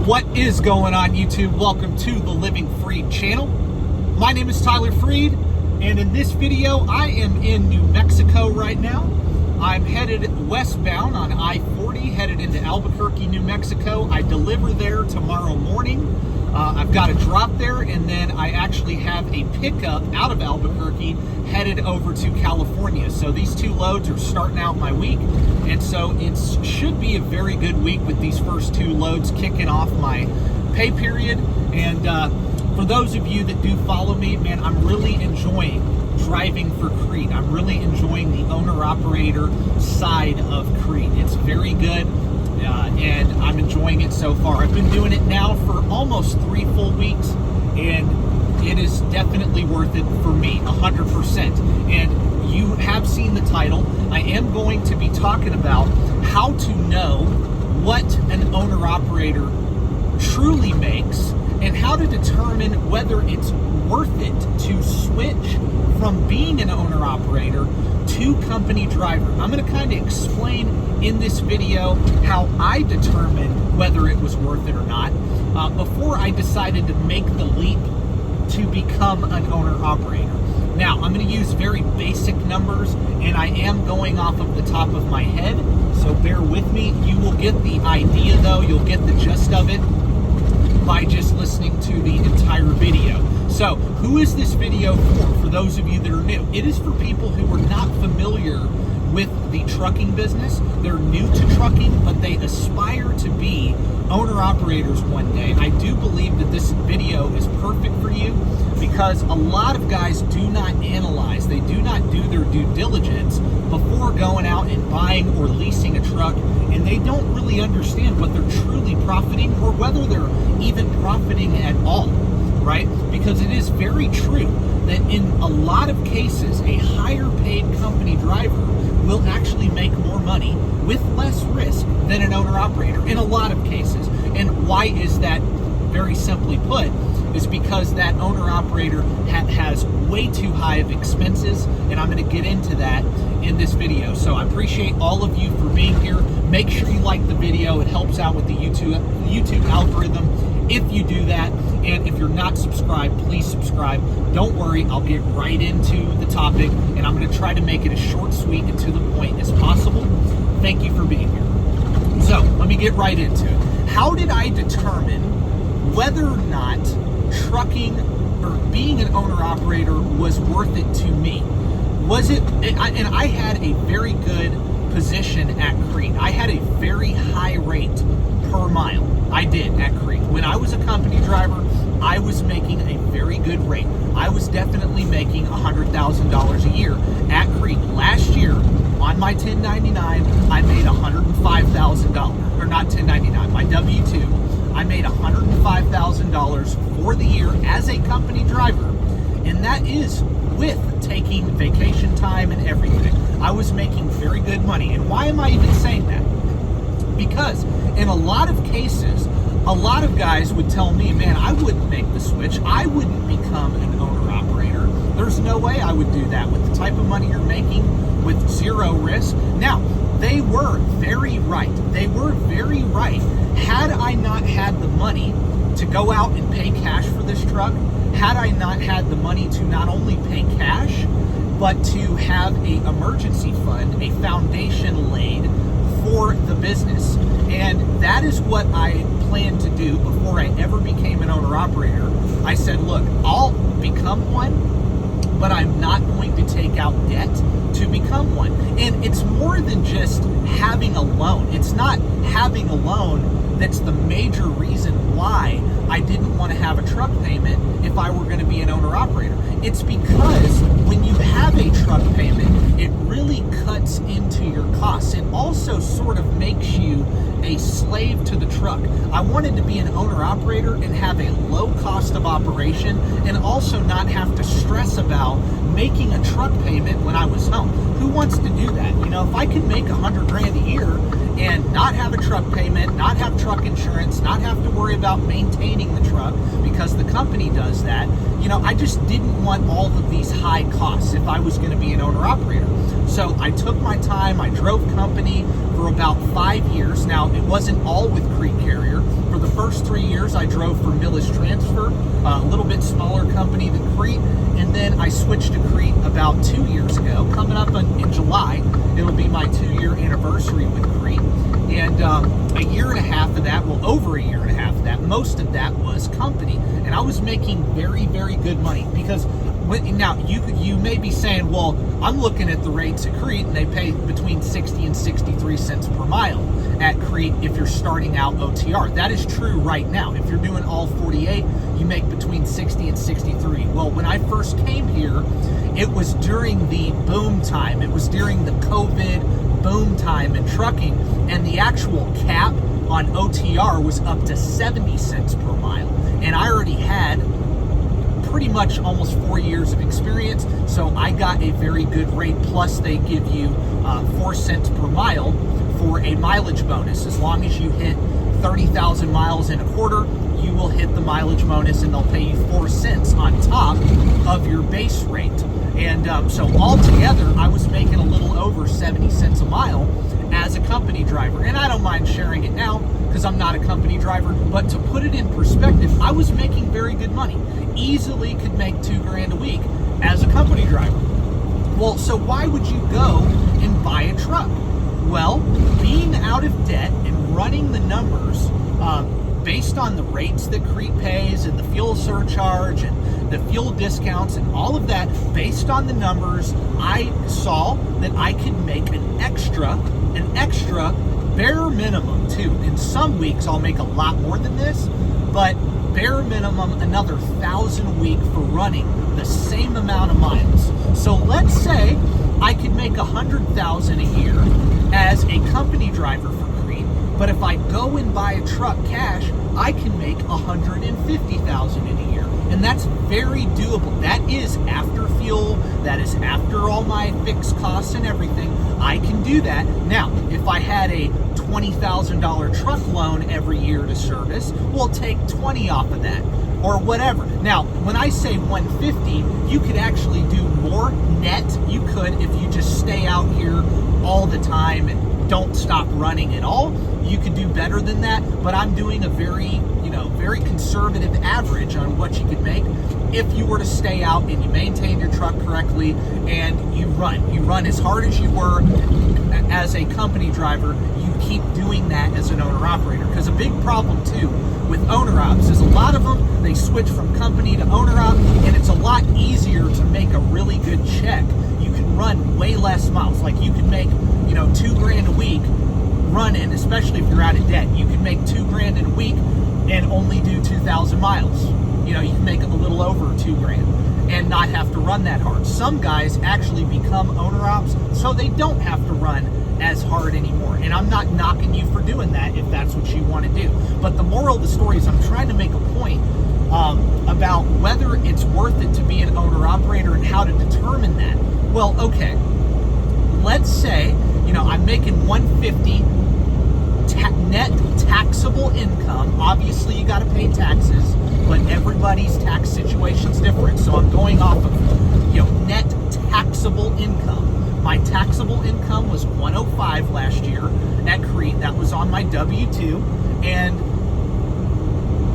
What is going on, YouTube? Welcome to the Living Freed channel. My name is Tyler Freed, and in this video, I am in New Mexico right now. I'm headed westbound on I-40, headed into Albuquerque, New Mexico. I deliver there tomorrow morning. I've got a drop there, and then I actually have a pickup out of Albuquerque headed over to California. So these two loads are starting out my week, and so it should be a very good week with these first two loads kicking off my pay period. And for those of you that do follow me, man, I'm really enjoying driving for Crete. I'm really enjoying the owner-operator side of Crete. It's very good. And I'm enjoying it so far. I've been doing it now for almost 3 full weeks, and it is definitely worth it for me, 100%. And you have seen the title. I am going to be talking about how to know what an owner-operator truly makes and how to determine whether it's worth it to switch from being an owner-operator to company driver. I'm going to kind of explain in this video how I determined whether it was worth it or not before I decided to make the leap to become an owner-operator. Now, I'm going to use very basic numbers, and I am going off of the top of my head, so bear with me. You will get the idea, though. You'll get the gist of it by just listening to the entire video. So, who is this video for those of you that are new? It is for people who are not familiar with the trucking business. They're new to trucking, but they aspire to be owner-operators one day. I do believe that this video is perfect for you because a lot of guys do not analyze, they do not do their due diligence before going out and buying or leasing a truck, and they don't really understand what they're truly profiting or whether they're even profiting at all, right? Because it is very true that in a lot of cases, a higher paid company driver will actually make more money with less risk than an owner-operator in a lot of cases. And why is that? Very simply put, is because that owner-operator has way too high of expenses, and I'm going to get into that in this video. So I appreciate all of you for being here. Make sure you like the video. It helps out with the YouTube algorithm if you do that. And if you're not subscribed, please subscribe. Don't worry, I'll get right into the topic, and I'm going to try to make it as short, sweet, and to the point as possible. Thank you for being here. So let me get right into it. How did I determine whether or not trucking or being an owner-operator was worth it to me? Was it, and I had a very good position at Crete. I had a very high rate per mile. I did at Crete. When I was a company driver, I was making a very good rate. I was definitely making $100,000 a year at Crete. Last year, on my 1099, I made $105,000, or not 1099, my W-2, I made $105,000 for the year as a company driver, and that is with taking vacation time and everything. I was making very good money. And why am I even saying that? Because in a lot of cases, a lot of guys would tell me, man, I wouldn't make the switch. I wouldn't become an owner-operator. There's no way I would do that with the type of money you're making with zero risk. Now, they were very right. They were very right. Had I not had the money to go out and pay cash for this truck, had I not had the money to not only pay cash, but to have an emergency fund, a foundation laid for the business. And that is what I planned to do before I ever became an owner-operator. I said, look, I'll become one, but I'm not going to take out debt to become one. And it's more than just having a loan. It's not having a loan that's the major reason why I didn't want to have a truck payment if I were going to be an owner-operator. It's because when you have a truck payment, it really cuts into your costs. It also sort of makes you a slave to the truck. I wanted to be an owner-operator and have a low cost of operation and also not have to stress about making a truck payment when I was home. Who wants to do that? You know, if I could make $100 grand a year and not have a truck payment, not have truck insurance, not have to worry about maintaining the truck because the company does that, you know, I just didn't want all of these high costs if I was going to be an owner-operator. So I took my time. I drove company for about 5 years. Now, it wasn't all with Crete Carrier. For the first first 3 years I drove for Millis Transfer, a little bit smaller company than Crete, and then I switched to Crete about 2 years ago. Coming up in July, it'll be my 2-year anniversary with Crete. And a year and a half of that, well, over a year and a half of that, most of that was company. And I was making very, very good money because now you may be saying, well, I'm looking at the rates at Crete and they pay between 60 and 63 cents per mile at Crete if you're starting out OTR. That is true right now. If you're doing all 48, you make between 60 and 63. Well, when I first came here, it was during the boom time. It was during the COVID boom time in trucking, and the actual cap on OTR was up to 70 cents per mile. And I already had pretty much almost 4 years of experience, so I got a very good rate. Plus, they give you 4 cents per mile for a mileage bonus. As long as you hit 30,000 miles in a quarter, you will hit the mileage bonus, and they'll pay you 4 cents on top of your base rate. And so altogether, I was making a little over 70 cents a mile as a company driver. And I don't mind sharing it now because I'm not a company driver, but to put it in perspective, I was making very good money. Easily could make $2,000 a week as a company driver. Well, so why would you go and buy a truck? Well, being out of debt and running the numbers based on the rates that Crete pays and the fuel surcharge and the fuel discounts and all of that, based on the numbers, I saw that I could make an extra bare minimum too. In some weeks, I'll make a lot more than this, but bare minimum another 1,000 a week for running the same amount of miles. So let's say I could make 100,000 a year as a company driver for Crete, but if I go and buy a truck cash, I can make 150,000 in a year. And that's very doable. That is after fuel, that is after all my fixed costs and everything. I can do that. Now, if I had a $20,000 truck loan every year to service, we'll take 20 off of that or whatever. Now, when I say 150, you could actually do more net. You could if you just stay out here all the time and don't stop running at all. You could do better than that, but I'm doing a very conservative average on what you could make if you were to stay out and you maintain your truck correctly and you run as hard as you were as a company driver. You keep doing that as an owner operator, because a big problem too with owner ops is a lot of them, they switch from company to owner op, and it's a lot easier to make a really good check. You can run way less miles. Like you can make $2,000 a week running, especially if you're out of debt. You can make $2,000 in a week and only do 2,000 miles. You can make a little over $2,000 and not have to run that hard. Some guys actually become owner ops so they don't have to run as hard anymore. And I'm not knocking you for doing that if that's what you want to do. But the moral of the story is I'm trying to make a point about whether it's worth it to be an owner operator and how to determine that. Well, okay, let's say I'm making 150 net taxable income. Obviously, you got to pay taxes, but everybody's tax situation's different. So I'm going off of net taxable income. My taxable income was 105 last year at Crete. That was on my W-2, and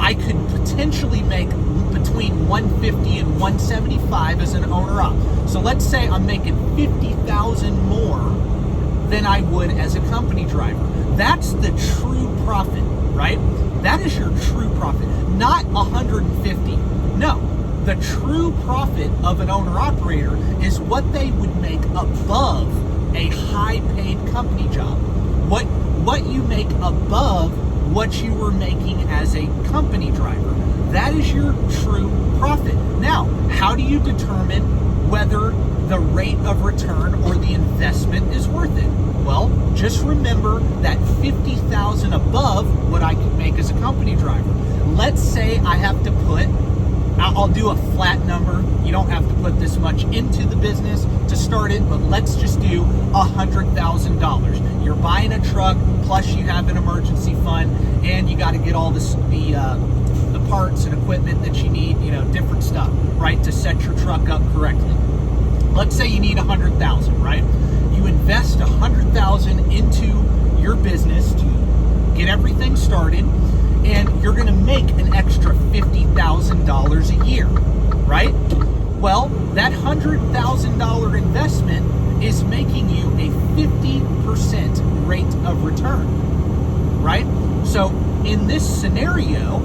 I could potentially make between 150 and 175 as an owner op. So let's say I'm making 50,000 more than I would as a company driver. That's the true profit, right? That is your true profit, not 150. No, the true profit of an owner operator is what they would make above a high paid company job. What you make above what you were making as a company driver. That is your true profit. Now, how do you determine whether the rate of return or the investment is worth it? Well, just remember that 50,000 above what I could make as a company driver. Let's say I have to put, I'll do a flat number. You don't have to put this much into the business to start it, but let's just do $100,000. You're buying a truck, plus you have an emergency fund, and you got to get all this, the parts and equipment that you need, different stuff, right, to set your truck up correctly. Let's say you need $100,000, right? You invest $100,000 into your business to get everything started, and you're going to make an extra $50,000 a year, right? Well, that $100,000 investment is making you a 50% rate of return, right? So in this scenario,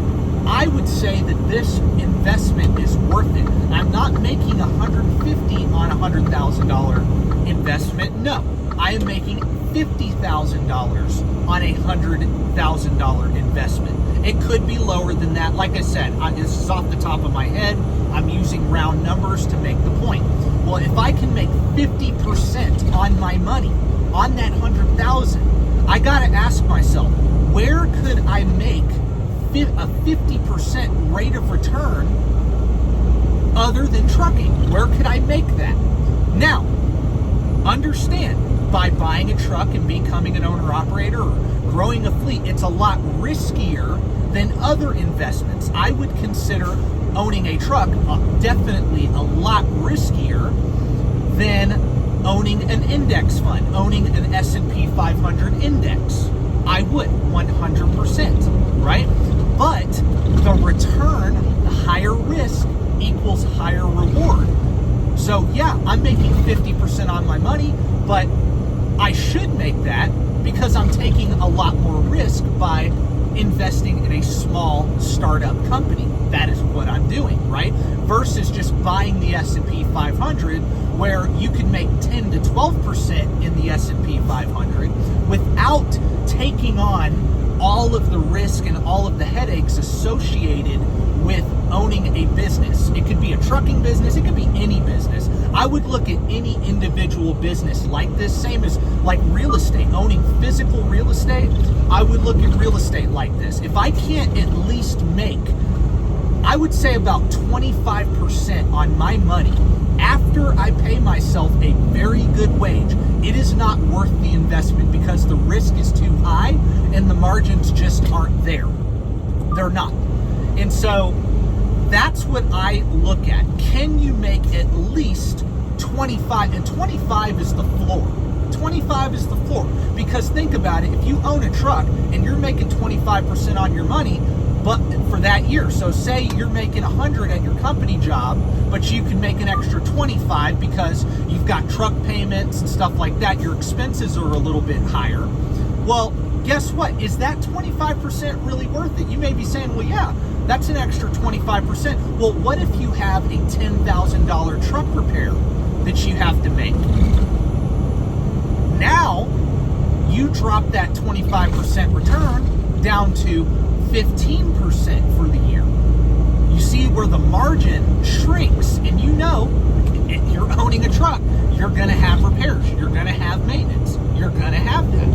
I would say that this investment is worth it. I'm not making $150,000 on a $100,000 investment. No, I am making $50,000 on a $100,000 investment. It could be lower than that. Like I said, this is off the top of my head. I'm using round numbers to make the point. Well, if I can make 50% on my money, on that $100,000, I got to ask myself, where could I make a 50% rate of return other than trucking? Where could I make that? Now, understand, by buying a truck and becoming an owner-operator or growing a fleet, it's a lot riskier than other investments. I would consider owning a truck definitely a lot riskier than owning an index fund, owning an S&P 500 index. I would, 100%, right? But the return, the higher risk equals higher reward. So yeah, I'm making 50% on my money, but I should make that because I'm taking a lot more risk by investing in a small startup company. That is what I'm doing, right? Versus just buying the S&P 500, where you can make 10 to 12% in the S&P 500 without taking on all of the risk and all of the headaches associated with owning a business. It could be a trucking business, it could be any business. I would look at any individual business like this, same as like real estate, owning physical real estate. I would look at real estate like this. If I can't at least make, I would say about 25% on my money after I pay myself a very good wage, it is not worth the investment because the risk is too high and the margins just aren't there. They're not. And so that's what I look at. Can you make at least 25? And 25 is the floor. 25 is the floor. Because think about it, if you own a truck and you're making 25% on your money, but for that year, so say you're making 100 at your company job, but you can make an extra 25 because you've got truck payments and stuff like that. Your expenses are a little bit higher. Well, guess what? Is that 25% really worth it? You may be saying, well, yeah, that's an extra 25%. Well, what if you have a $10,000 truck repair that you have to make? Now, you drop that 25% return down to 15% for the year. You see where the margin shrinks, and you know, if you're owning a truck, you're going to have repairs, you're going to have maintenance, you're going to have that.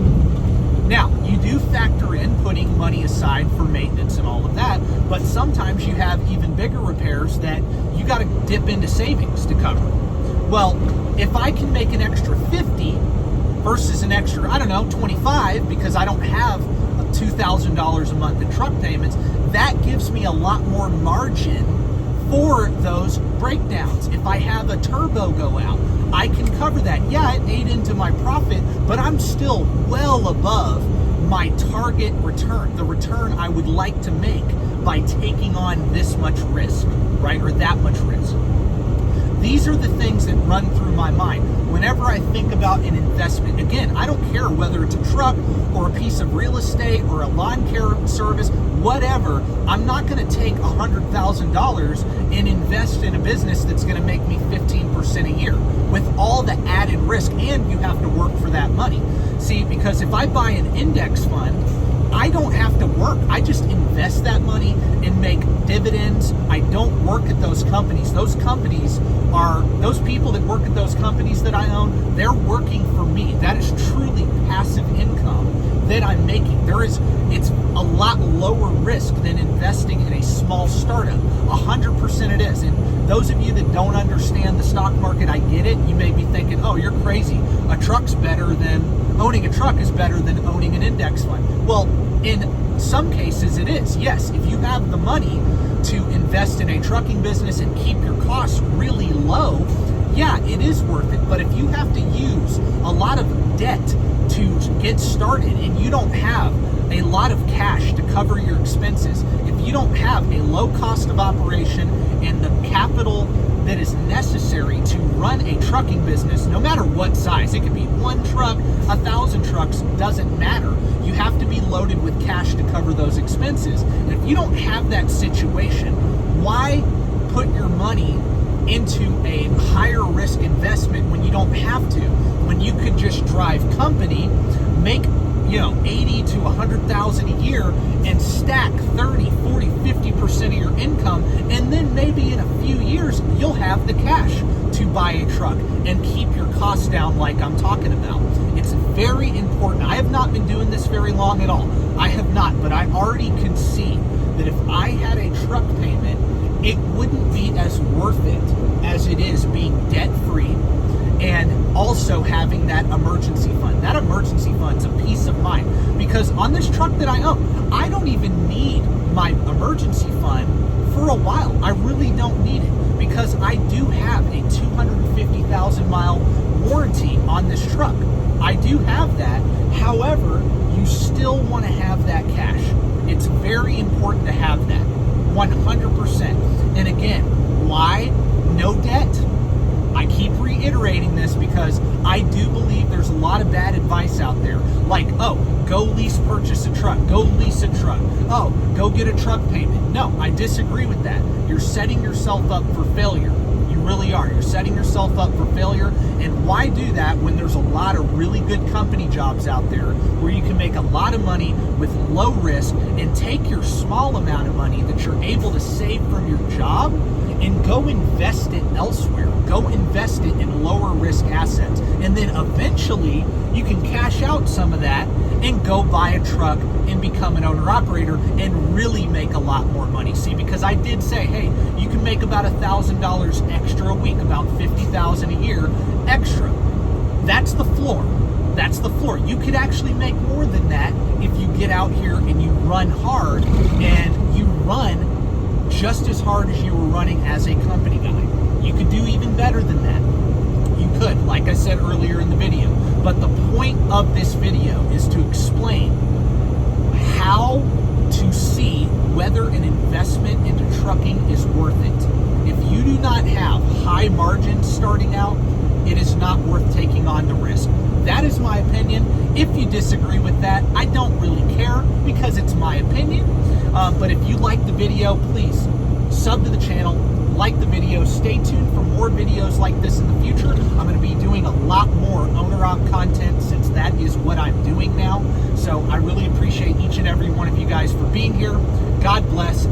Now, you do factor in putting money aside for maintenance and all of that, but sometimes you have even bigger repairs that you got to dip into savings to cover. Well, if I can make an extra 50 versus an extra, 25, because I don't have $2,000 a month in truck payments, that gives me a lot more margin for those breakdowns. If I have a turbo go out, I can cover that. Yeah, it ate into my profit, but I'm still well above my target return, the return I would like to make by taking on this much risk, right? Or that much risk. These are the things that run through my mind whenever I think about an investment. Again, I don't care whether it's a truck or a piece of real estate or a lawn care service, whatever. I'm not going to take $100,000 and invest in a business that's going to make me 15% a year with all the added risk, and you have to work for that money. See, because if I buy an index fund, I don't have to work. I just invest that money and make dividends. I don't work at those companies. Those companies are, those people that work at those companies that I own, they're working for me. That is truly passive income that I'm making. It's a lot lower risk than investing in a small startup. 100% it is. And those of you that don't understand the stock market, I get it. You may be thinking, oh, you're crazy. Owning a truck is better than owning an index fund. Well, in some cases it is. Yes, if you have the money to invest in a trucking business and keep your costs really low, yeah, it is worth it. But if you have to use a lot of debt to get started and you don't have a lot of cash to cover your expenses, if you don't have a low cost of operation and the capital that is necessary to run a trucking business, no matter what size, it could be 1 truck, 1,000 trucks, doesn't matter. You have to be loaded with cash to cover those expenses. And if you don't have that situation, why put your money into a higher risk investment when you don't have to? When you could just drive company, make 80 to 100,000 a year and stack 30, 40, 50% of your income, and then maybe in a few years you'll have the cash to buy a truck and keep your costs down like I'm talking about. It's very important. I have not been doing this very long at all. I have not, but I already can see that if I had a truck payment, it wouldn't be as worth it as it is being debt-free and also having that emergency fund. That emergency fund's a peace of mind, because on this truck that I own, I don't even need my emergency fund for a while. I really don't need it because I do have a 250,000 mile warranty on this truck. I do have that. However, you still want to have that cash. It's very important to have that, 100%. And again, why no debt? I keep reiterating this because I do believe there's a lot of bad advice out there. Like, oh, go purchase a truck, go lease a truck, oh, go get a truck payment. No, I disagree with that. You're setting yourself up for failure. You really are. You're setting yourself up for failure. And why do that when there's a lot of really good company jobs out there where you can make a lot of money with low risk and take your small amount of money that you're able to save from your job and go invest it elsewhere. Go invest it in lower risk assets. And then eventually you can cash out some of that and go buy a truck and become an owner-operator and really make a lot more money. See, because I did say, hey, you can make about $1,000 extra a week, about $50,000 a year extra. That's the floor. That's the floor. You could actually make more than that if you get out here and you run hard and you run just as hard as you were running as a company guy. You could do even better than that. You could, like I said earlier in the video. But the point of this video is to explain how to see whether an investment into trucking is worth it. If you do not have high margins starting out, it is not worth taking on the risk. That is my opinion. If you disagree with that, I don't really care because it's my opinion. But if you like the video, please sub to the channel, like the video, stay tuned for more videos like this in the future. I'm going to be doing a lot more owner-op content since that is what I'm doing now. So I really appreciate each and every one of you guys for being here. God bless.